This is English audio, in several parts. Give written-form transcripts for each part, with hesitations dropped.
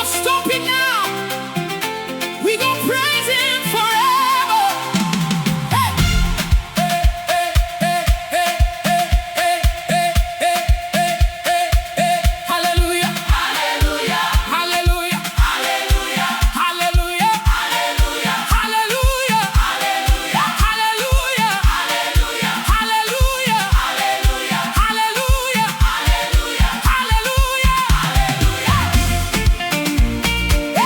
gonna stop it now. We gonna praise him forever. Hey! Hey, hey, hey, hey, hey, hey, hey, hey, hey, hey. Hallelujah. Hallelujah. Hallelujah. Hallelujah. Hallelujah. Hallelujah. Hallelujah. Hallelujah. Hallelujah. Hallelujah. Hallelujah. Hallelujah. Hallelujah. Hallelujah. Hallelujah.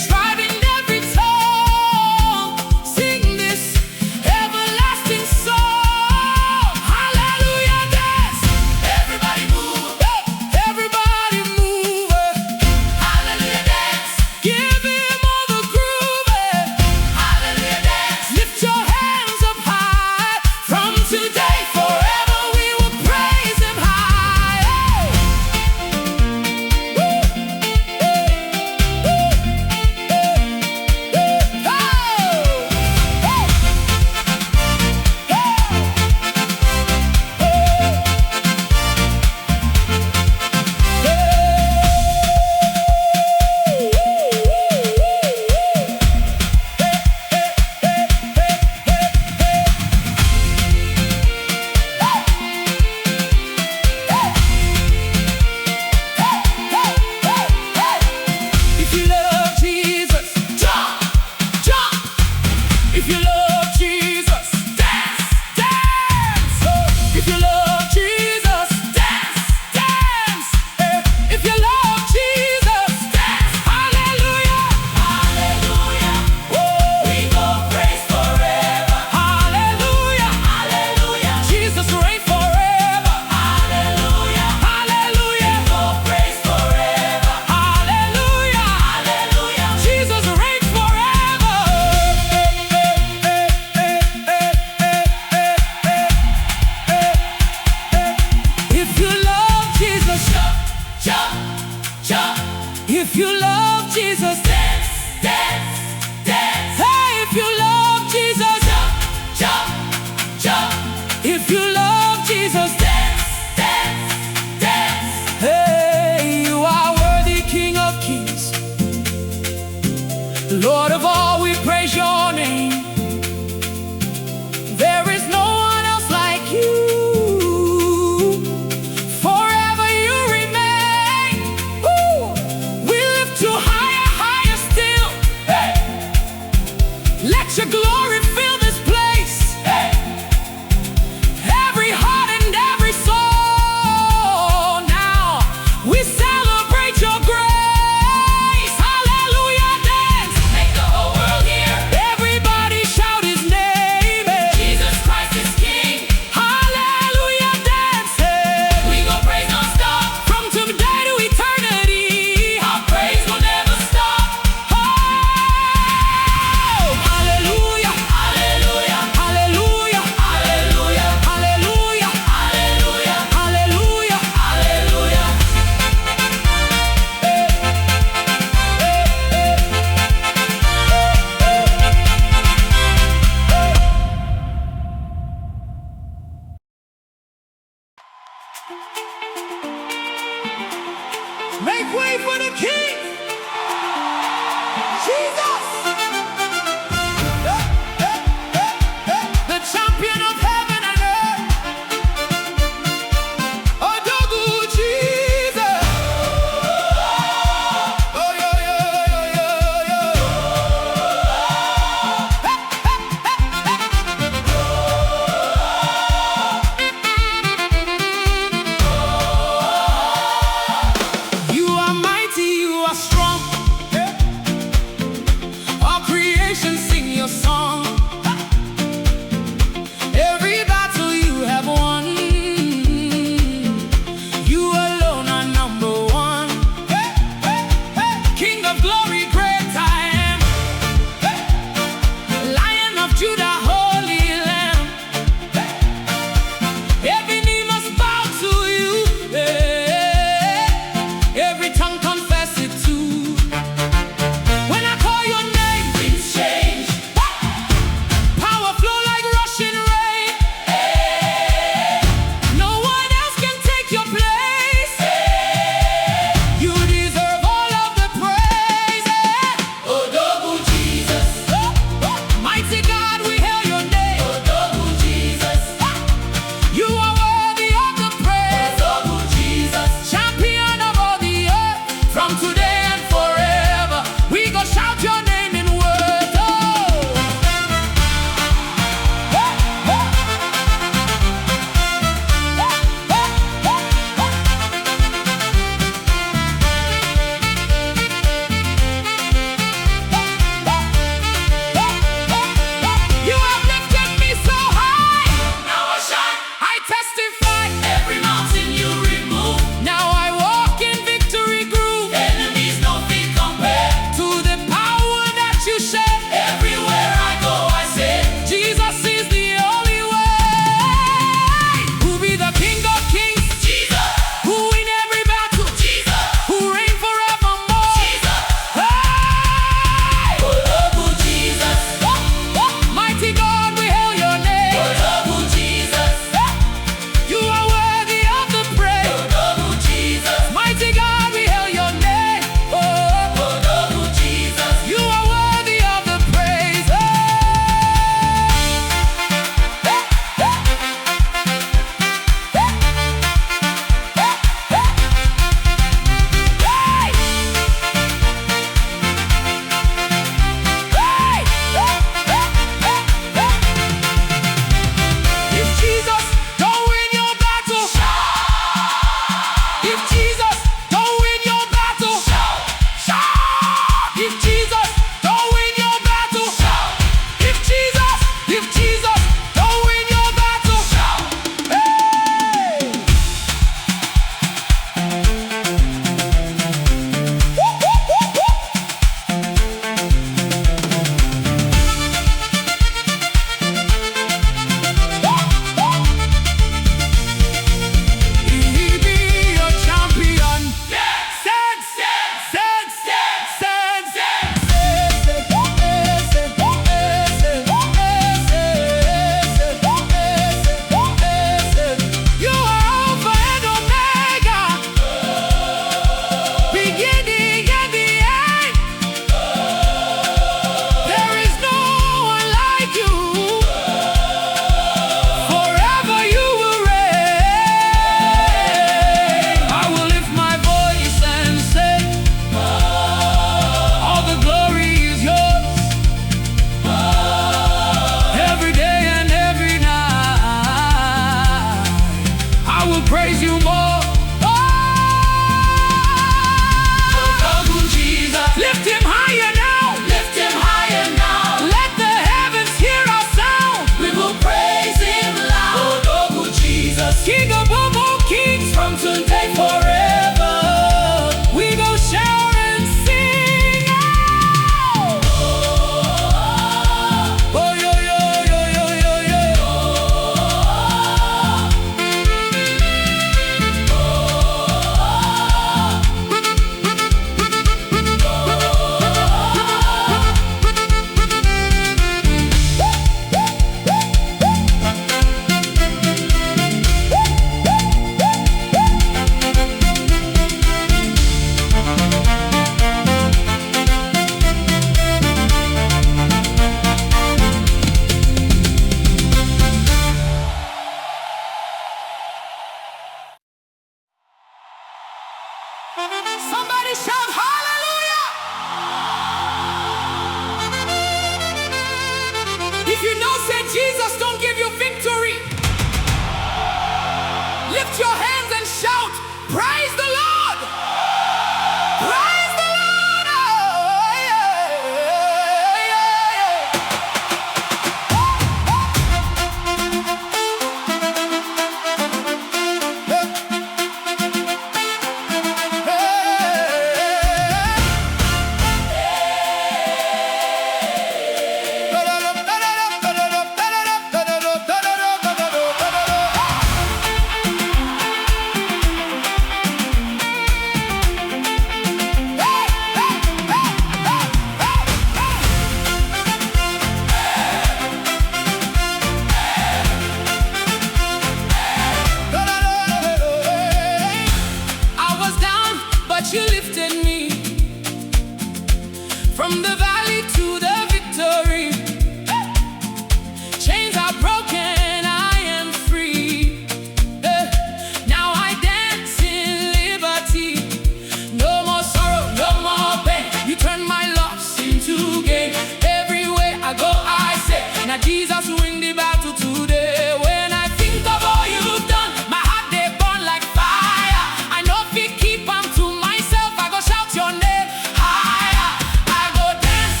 win the battle today. When I think of all you've done, my heart they burn like fire. I know if you keep on to myself, I go shout your name higher. I go dance,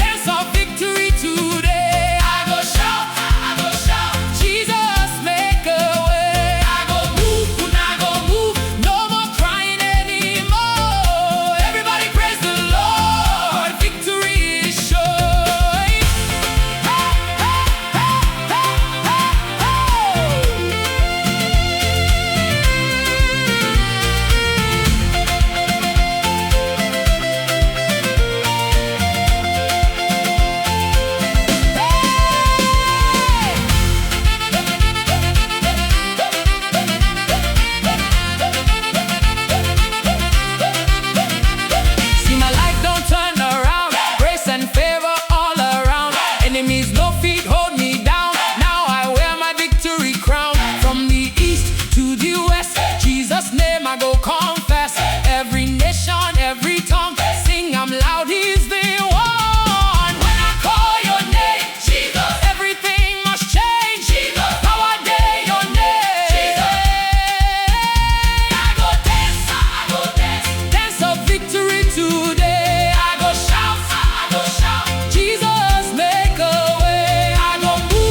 dance of victory today. I go shout, Jesus make a way. I go move, no more crying anymore. Everybody praise the Lord, victory is sure. See my life don't turn around, grace and favor all around. Enemies no feet hold me down. Now I wear my victory crown. From the east to the west, Jesus' name I go confess. Every nation, every tongue, sing I'm loud, he's the one. When I call your name, Jesus, everything must change. Jesus, power day your name. Jesus, I go dance, dance of victory today. I go shout, Jesus make a way. I go move,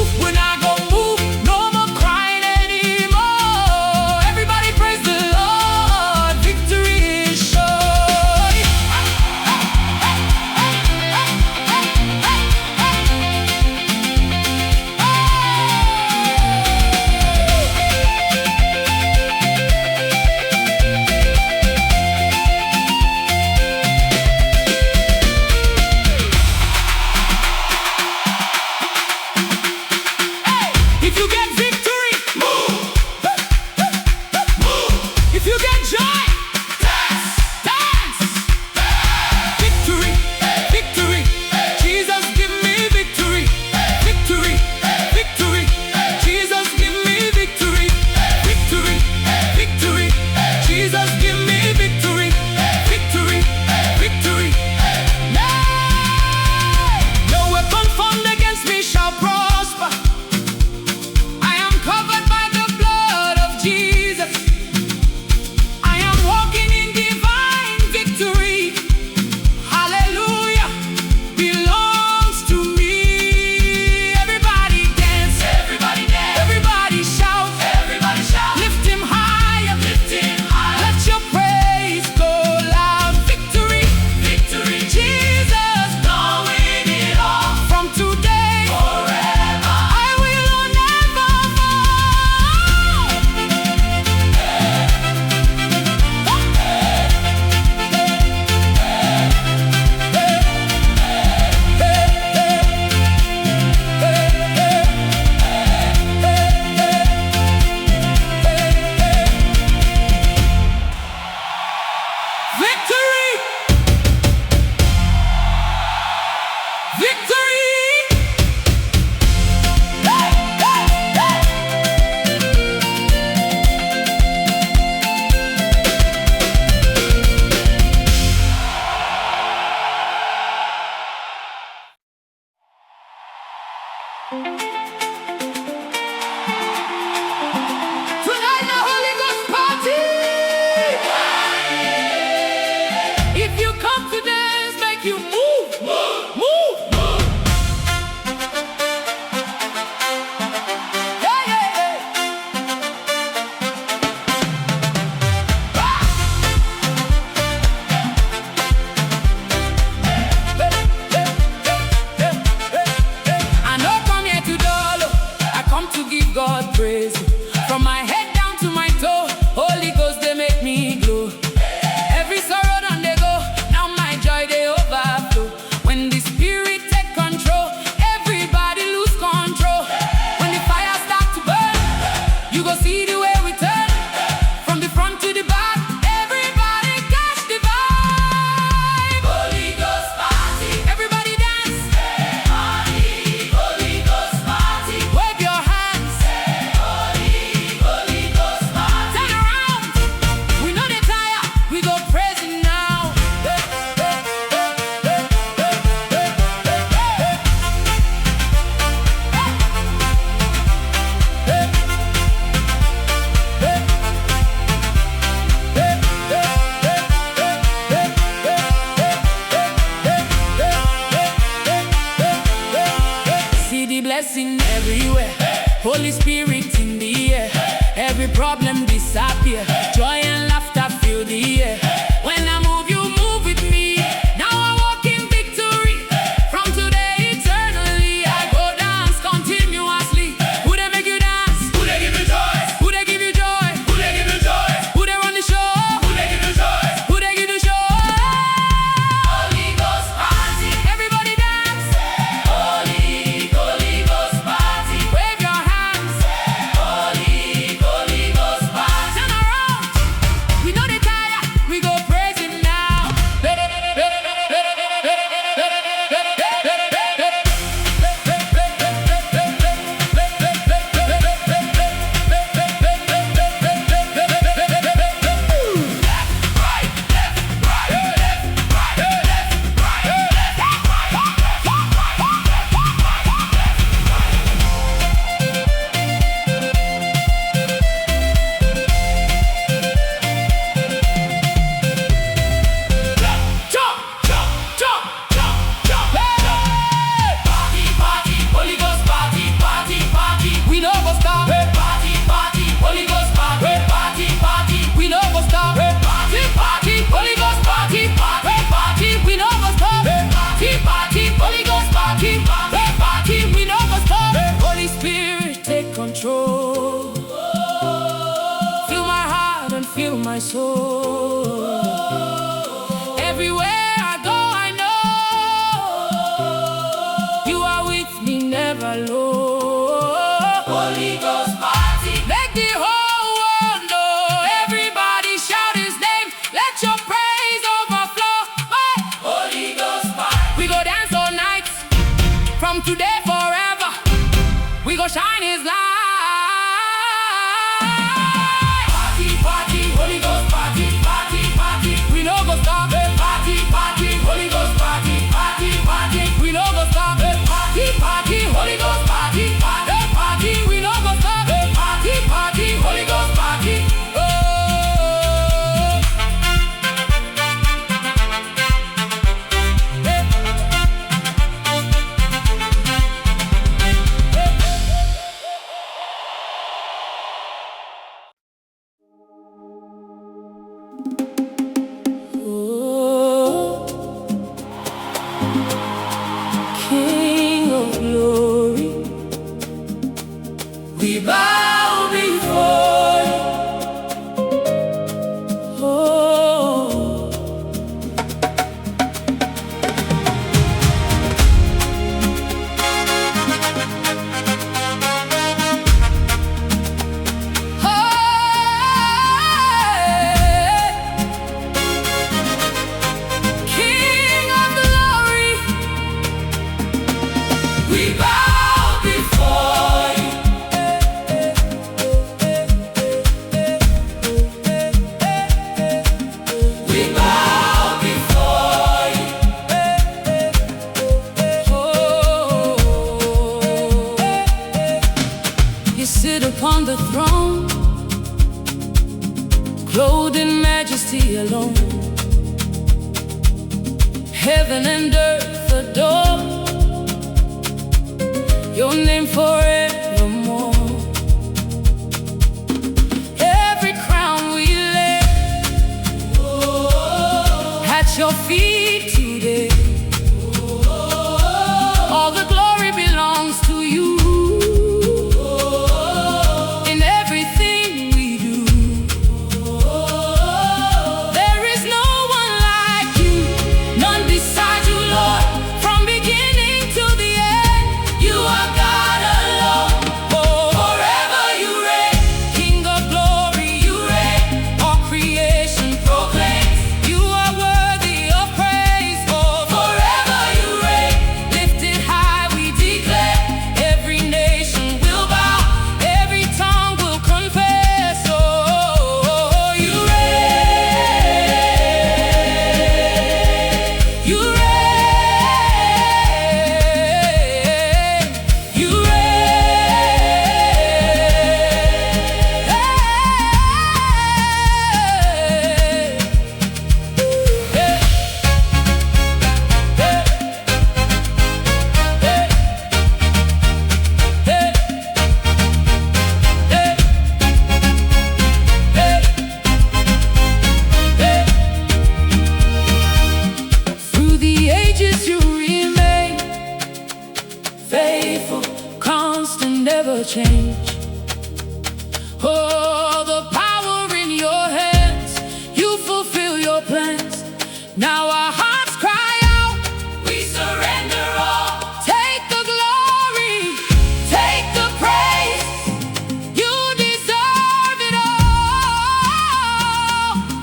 blessing everywhere. Holy Spirit in the air. Every problem disappear. Joy and laughter fill the air. When I move, you move with me. Now I walk in victory. From today eternally, I go dance continuously. Who they make you dance? Who they give you joy? Who they give you joy? Who they give you joy? Who they run the show? Who they give you joy? Who they give the show? Holy Ghost party. Everybody dance. Holy Ghost party. Wave your hands. Holy Ghost party. Turn around. We know they tired. We go praise him now. Jump, jump, jump, jump, jump. Party, party, Holy Ghost party, party, party. We no go stop. Party, party, Holy Ghost party, party, party. We no go stop. Party, party, Holy Ghost party, party, party. We no go stop. Party, party, Holy Ghost party, party, party. We no go stop. Holy Spirit, take control. Fill my heart and fill my soul. Everywhere I go, I know you are with me, never alone. Holy Ghost party. Let the whole world know. Everybody shout his name. Let your praise overflow. Hey! Holy Ghost party. We go dance all night. From today forever. We go shine his light. Party, party, Holy Ghost party, party, party. We no go stop. Party, party, Holy Ghost party, party, party. We no go stop. Party, party, Holy Ghost party, party, party. We no go stop. Party, party, Holy Ghost party. Oh. King of glory, we bow before you. Oh, King of glory, We bow before you. We bow before you. You sit upon the throne, clothed in majesty alone. Heaven and earth adore your name forevermore. Every crown we lay at your feet today. All the glory belongs to you. In everything we do, there is no one like you, none beside you, Lord. From beginning to the end, you are God alone. Forever you reign. King of glory, you reign. All creation proclaims you are worthy of praise. never change. Oh, the power in your hands, you fulfill your plans. Now our hearts cry out, We surrender all. take the glory, take the praise. You deserve it all.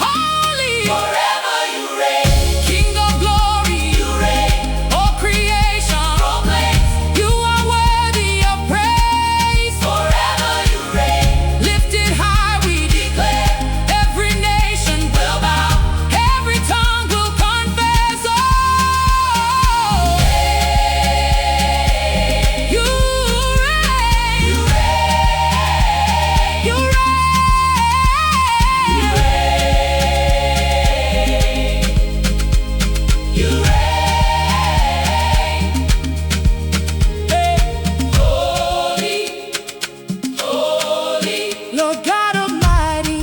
Holy, Forever you reign. King of glory, You reign. all creation, Proclaim. you are worthy of praise. Forever you reign. Lifted high we declare, every nation will bow, every tongue will confess. Oh, you reign, You reign. you reign. You reign. Holy, holy, Lord God Almighty,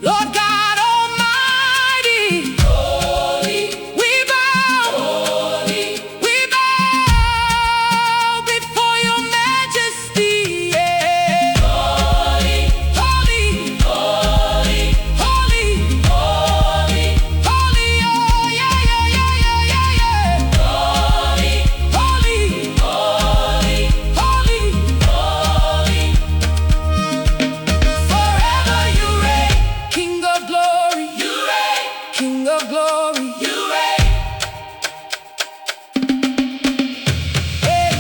Lord God Almighty, holy, we bow, holy, we bow before your majesty. Yeah. holy, Holy, holy, holy, holy, holy, oh yeah, yeah, yeah, yeah, yeah, yeah. holy, Holy, holy, holy, holy. Forever you reign. King of glory, You reign. King of glory. You reign. Hey.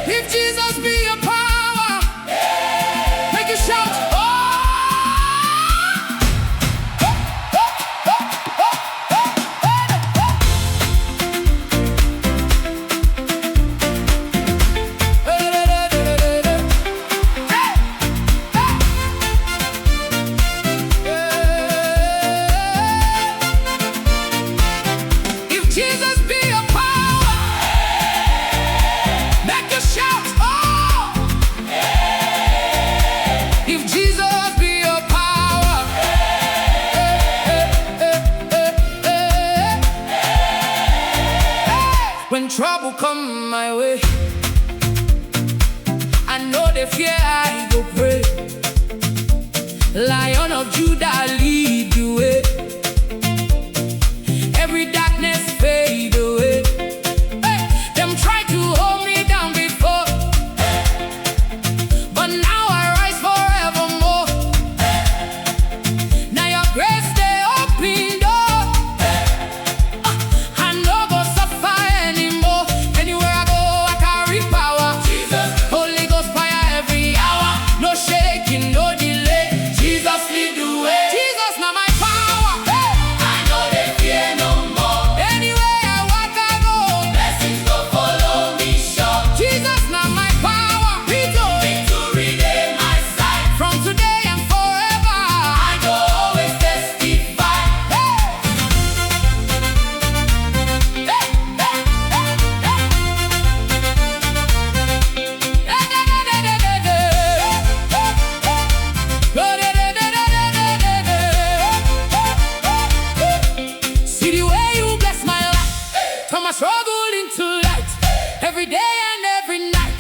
If Jesus be your power, make it shout. Oh! If Jesus be your power, make a shout. Oh! If Jesus be your power, when trouble come my way, I know the fear I go pray. Lion of Judah, lead the way. Every darkness fade away. Hey, them try to hold me down before, but now I rise forevermore. Now your grace they open door. I no go suffer anymore. Anywhere I go, I carry power. Jesus. Holy Ghost fire every hour. No shaking, no delay. Jesus lead the way. Jesus now my power. Hey! I know they fear no more. Anywhere I walk, I go. Blessings go follow me sure. Jesus now my power. Victory Victory they my side. from today and forever. I go always testify. Hey! Hey! Hey! See the way you bless my life, turn my struggle into light. Every day and every night,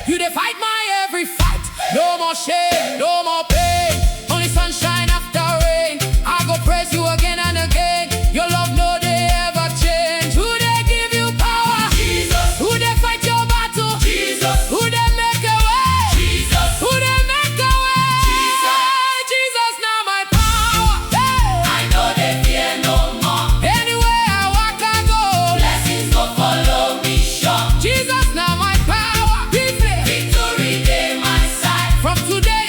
you dey fight my every fight. No more shame, no more pain, only sunshine after rain. I go praise you again and again. Your love no dey ever change. Who dey give you power? Jesus. Who dey fight your battle? Jesus. Who dey make a way? Jesus. Who dey make a way? Jesus. Jesus now my power. Hey! I know they fear no more. Anywhere I walk, I go. Blessings go follow me sure. Jesus now my power. Be Victory they my side. from today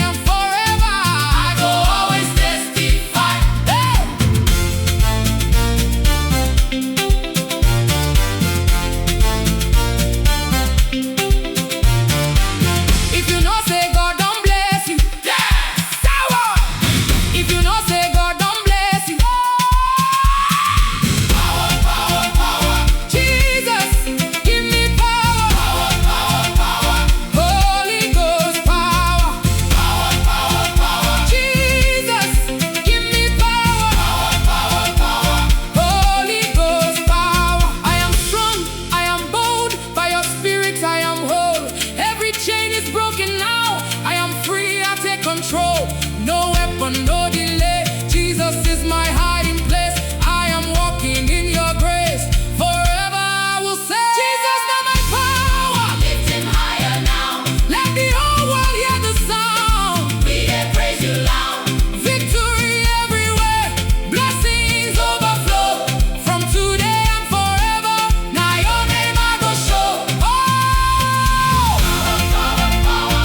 control. No weapon, no delay. Jesus is my hiding place. I am walking in your grace. Forever I will say, Jesus, now my power. Lift him higher now. Let the whole world hear the sound. We praise you loud. Victory everywhere. Blessings overflow. From today and forever. Now your name I go show. Oh! Power, power, power.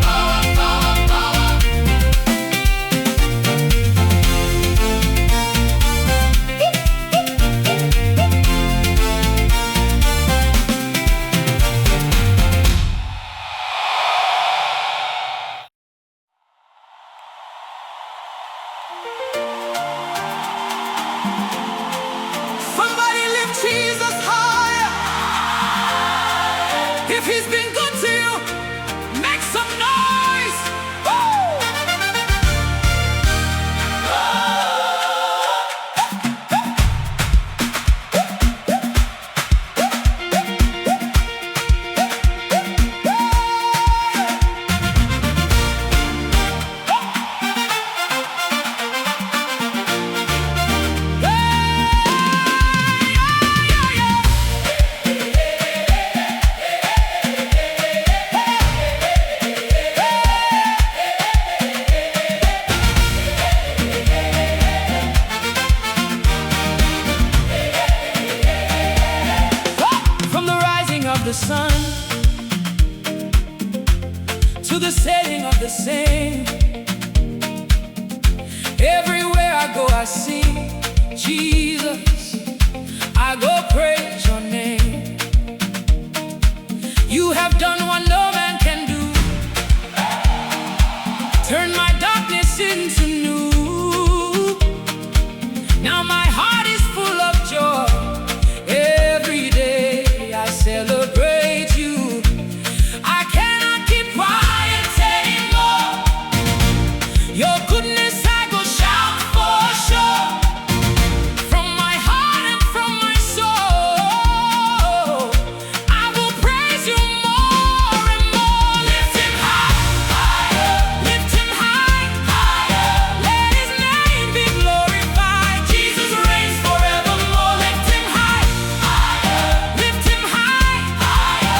Power, power, power. Somebody lift Jesus higher. If he's been good to you, make some noise. Woo! From the rising of the sun to the setting of the same, everywhere I go I sing Jesus, I go praise your name. You have done what no man can do. Turn my darkness into new. Now my heart is full of joy. Every day I celebrate you. I cannot keep quiet anymore. Your goodness I go shout for sure. From my heart and from my soul, I will praise you more and more. Lift him high, higher. Lift him high, higher. Let his name be glorified. Jesus reigns forevermore. Lift him high, higher. Lift him high, higher.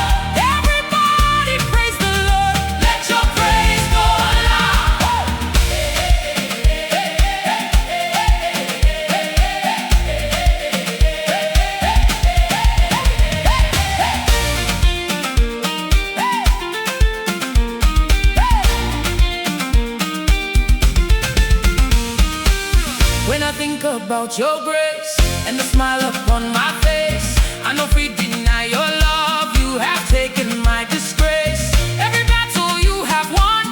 Everybody praise the Lord. Let your praise go loud. When I think about your grace and the smile upon my face, I know free deny your love. You have taken my disgrace. Every battle you have won,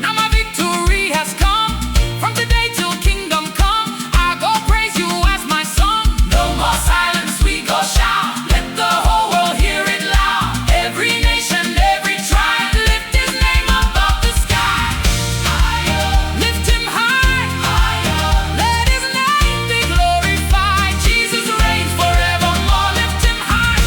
now my victory has come. From today till kingdom come, I go praise you as my song. No more silence, we go shout. Let the whole world hear it loud. Every nation, every tribe, lift his name above the sky. Higher. Lift him high, higher. Let his name be glorified. Jesus reigns forevermore. Lift him high,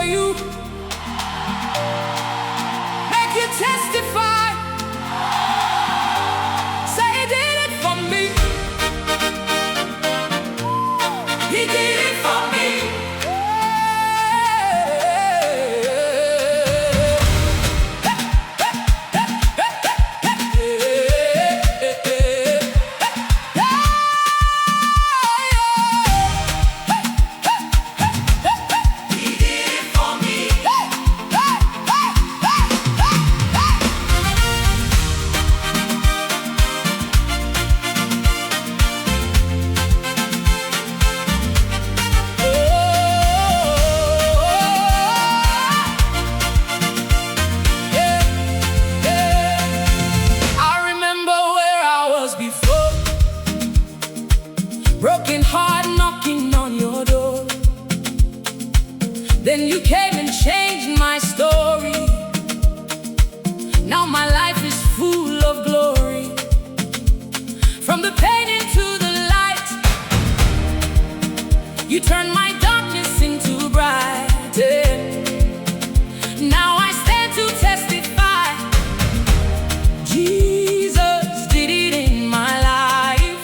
you. Make you testify. Say he did it for me. He did it for me. Broken heart knocking on your door. Then you came and changed my story. Now my life is full of glory. From the pain into the light, you turned my darkness into bright. Now I stand to testify. Jesus did it in my life.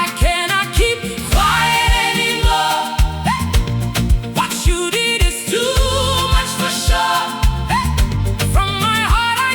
I cannot keep quiet anymore. What you did is too much for sure. From my heart I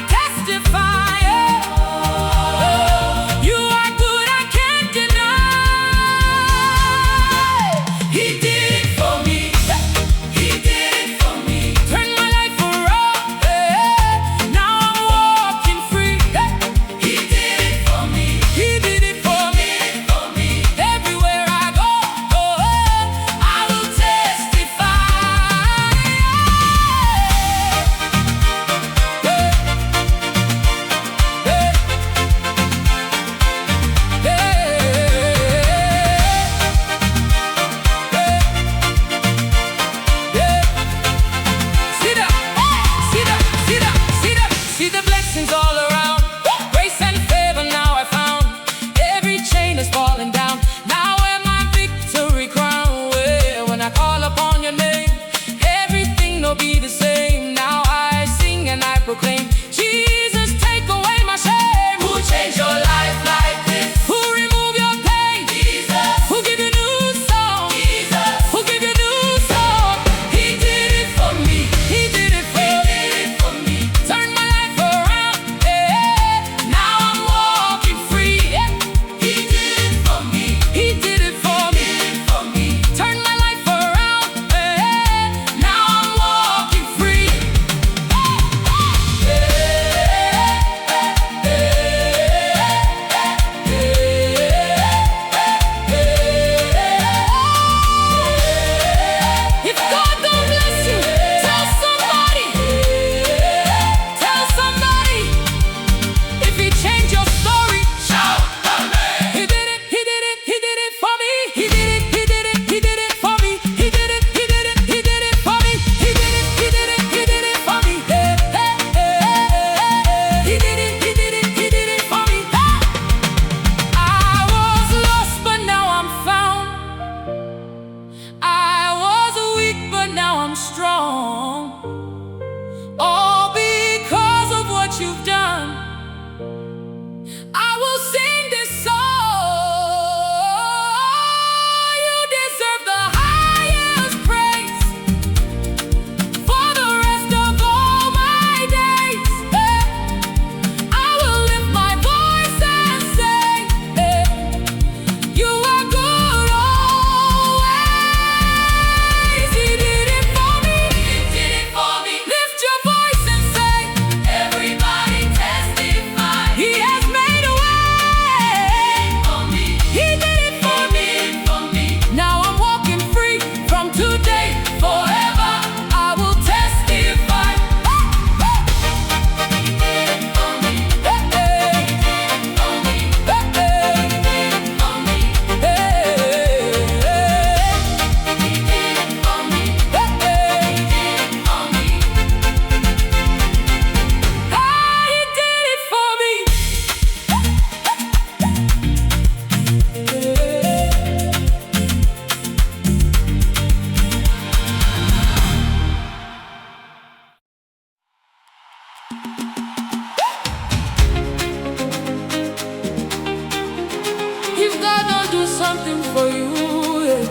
something for you. Yeah.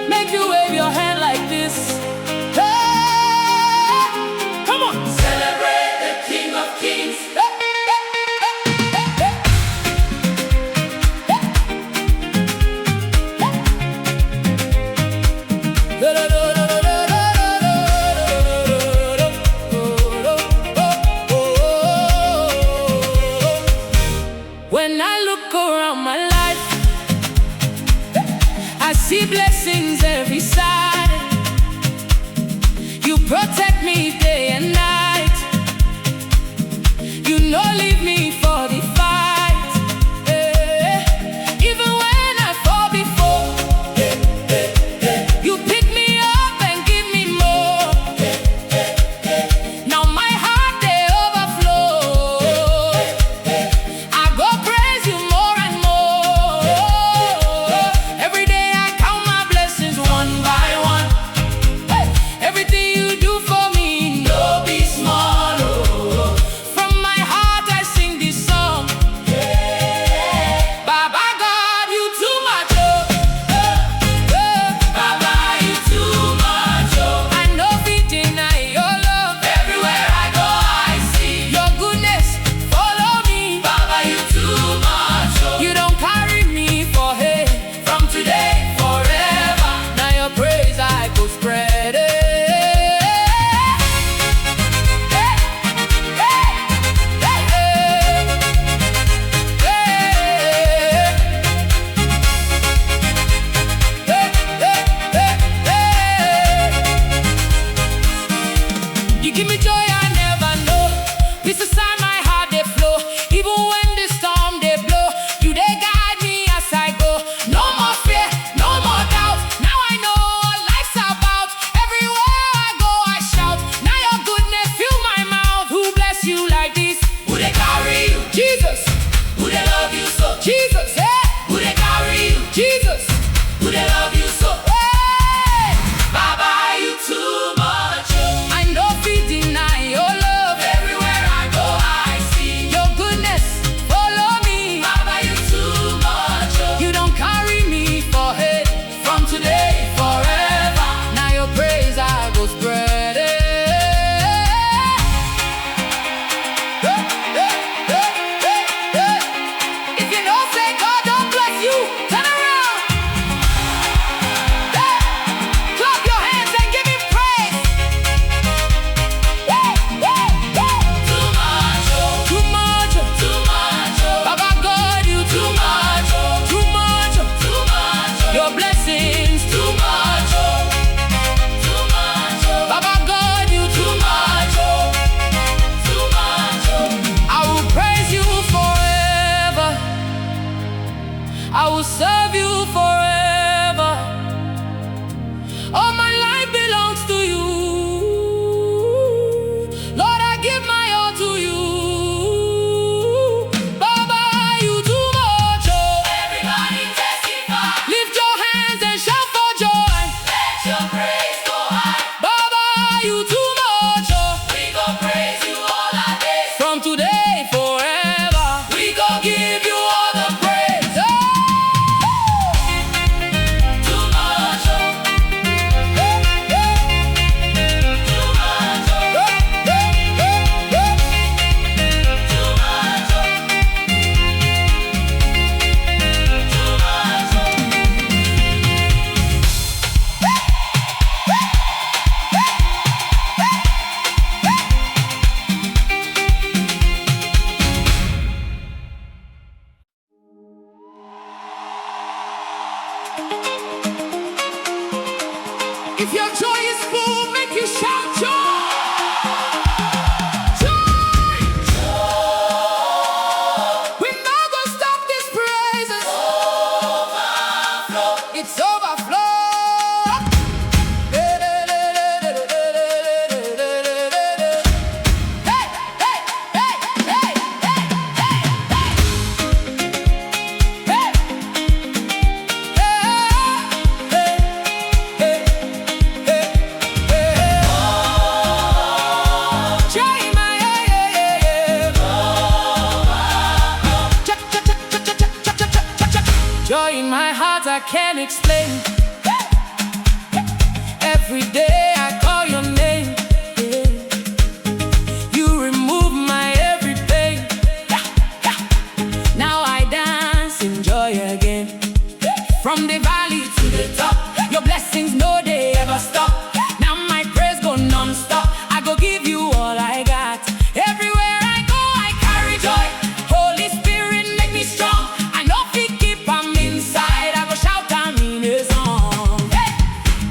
Make you wave your hand like this. Hey, come on, Celebrate the King of Kings. When I look around my life, I see blessings every side. You protect me day and night. You no leave me for the fight. Even when I fall before, you pick me up and give me more. Now my heart they overflow. I go praise you more and more. Every day I count my blessings one by one. Hey, everything you do for me, no be small. Oh. From my heart I sing this song. Baba God, you too much. Baba, you too much. Oh. I know we deny your love. Everywhere I go, I see Your goodness follow me. Baba, you too much. Oh. You don't carry me for hate. From today, forever. Now your praise I go spread it. You give me joy I never know. Peace inside my heart they flow. Even when the storm they blow, you they guide me as I go. No more fear, no more doubt. Now I know what life's about. Everywhere I go I shout. Now your goodness fill my mouth. Who bless you like this? Who they carry you? Jesus, Who they love you so? Jesus, yeah. Who they carry you? Jesus, Who they love you so? hey. Baba, you too much. Oh. I know we deny your love. Everywhere I go, I see Your goodness follow me. Baba, you too much. Oh. You don't carry me for hate. From today, forever. Now your praise I go spread it. If you know say God don't bless you, turn around. Clap your hands and give him praise. Too much. Oh. Too much. Too much. Oh. Baba God, you Too much. Oh. too much. Too much. Oh. Your blessings Too much. Oh. Too much. Oh. Baba God, you Too much. Oh. Too much. Oh. I will praise you forever. I will serve you forever. All my life belongs to you. Lord, I give my all to you. Baba, you too much. Oh. Everybody testify. Lift your hands and shout for joy. Let your praise go high. Baba, you too much. Oh. We go praise you all our days. From today forever. We go give you all the praise. Too much. Oh. Too much. Oh. Too much. Oh. Too much. Oh. If your joy is full, make you shout joy. Joy. We're not gonna stop these praises. It's overflow. Hey, hey, hey, hey, hey, hey, hey, hey. I can't explain. Every day I call your name. You remove my every pain. Now I dance in joy again. From the valley to the top, your blessings no they ever stop. Now my praise go non-stop. I go give you all I got. Everywhere I go I carry joy. Holy Spirit make me strong. I know if he keep am inside, I go shout am in a song. Hey!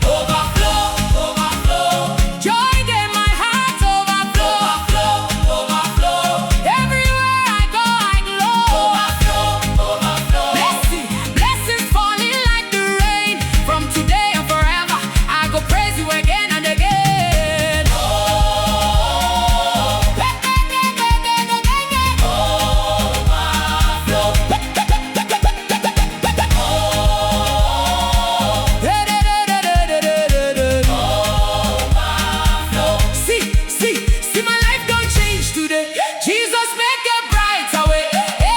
Overflow, overflow. Joy in my heart overflow. Overflow, overflow. Everywhere I go I glow. Overflow, overflow. Blessings falling like the rain. From today and forever I go praise you again and again. See my life don't change today. Jesus make a brighter way.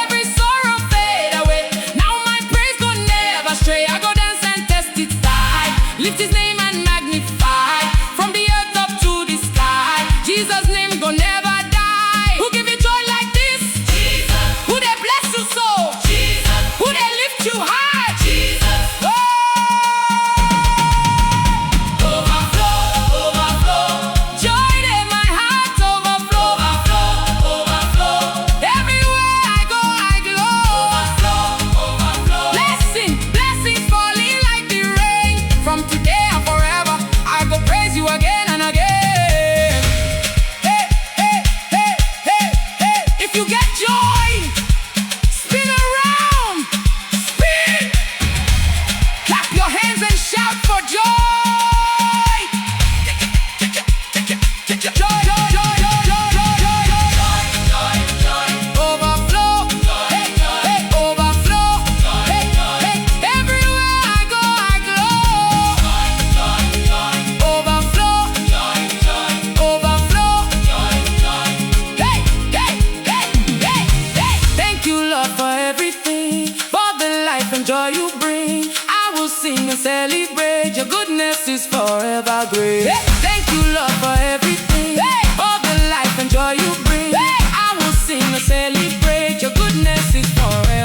Every sorrow fade away. Now my praise go never stray. I go dance and testify. Lift his name and magnify. From the earth up to the sky. Jesus' name go never die. Who give you joy like this? Jesus. Who they bless you so? Jesus. Who they lift you high? Jesus. Oh! Overflow, overflow. Joy in my heart overflow. Overflow, overflow. Everywhere I go I glow. Overflow, overflow. Blessings falling like the rain. From today and forever I go praise you again and again. Hey, hey, hey, hey, hey. If you get joy, spin around. Spin. Clap your hands and shout for joy. Joy, joy, joy, joy, joy, joy, joy, joy. Overflow. Hey, hey, overflow. Hey, hey. Everywhere I go I glow. Overflow. Overflow. Hey, hey, hey, hey, hey. Thank you, Lord, for everything, for the life and joy you bring. I will sing and celebrate. Your goodness is forever great. Thank you, Lord, for everything, for the life and joy you bring. I will sing and celebrate. Your goodness is forever.